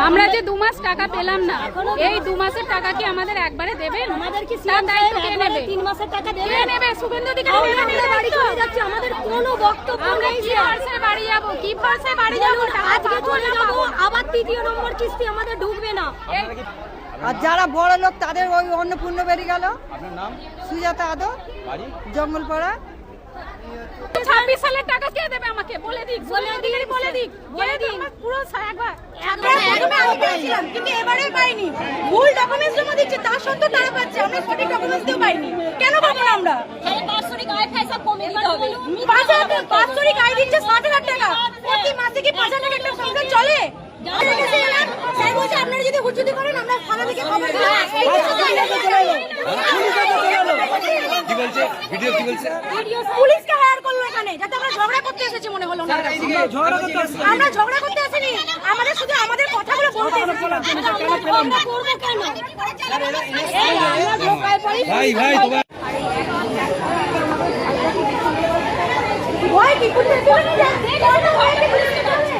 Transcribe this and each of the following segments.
আমরা যে 2 মাস টাকা পেলাম না, এই 2 মাসের টাকা কি আমাদের একবারে দেবেন? আমাদের কি তার দায়িত্ব কে নেবে? 3 মাসের টাকা দেবে কে নেবে? শুভেন্দু অধিকারী বাড়ি চলে যাচ্ছে, আমাদের কোনো বক্তব্য নেই। কি ভরসে বাড়ি যাব? কি ভরসে বাড়ি যাব? আজকে চলে যাব, আবার তৃতীয় নম্বর কিস্তি আমাদের ঢুকবে না। আর যারা বড় লোক তাদের ওই অন্নপূর্ণ বেরিয়ে গেল। আপনার নাম? সুজাতা আদো, বাড়ি জঙ্গলপাড়া। 26 সালের টাকা কে দেবে আমাকে? বলে দিক, বলে দিক পুরো একবার। কিন্তু এবারে পাইনি, ভুল ডকুমেন্টস জমা দিচ্ছে, তার সত্ত্বেও তারা পাচ্ছে, আমরা সঠিক ডকুমেন্টস দিও পাইনি। কেন পাবো না আমরা? বাৎসরিক আয় খাই সব কমে দিতে হবে। বাৎসরিক আয় দিচ্ছে 60,000 টাকা, প্রতি মাসে কি 5,000 টাকা একটা সংসার চলে? আপনারা যদি হুজুরি করেন, আমরা থানা থেকে খবর দিলাম। পুলিশকে হায়ার করলো এখানে, যাতে আমরা ঝগড়া করতে এসেছি মনে হলো না। আমরা ঝগড়া করতে আসিনি, আমাদের শুধু আমাদের কথাগুলো বলতে এসেছি। আমরা করবো কেন? ভয় কি পুলিশ চলে যাচ্ছে? ভয় কি পুলিশকে চলে?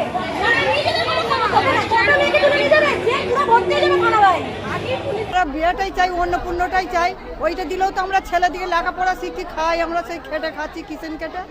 বিয়েটাই চাই, অন্নপূর্ণটাই চাই। ওইটা দিলেও তো আমরা ছেলে দিকে লেখাপড়া শিখি, খাই, আমরা সেই খেটে খাচ্ছি, কিচেন কেটে।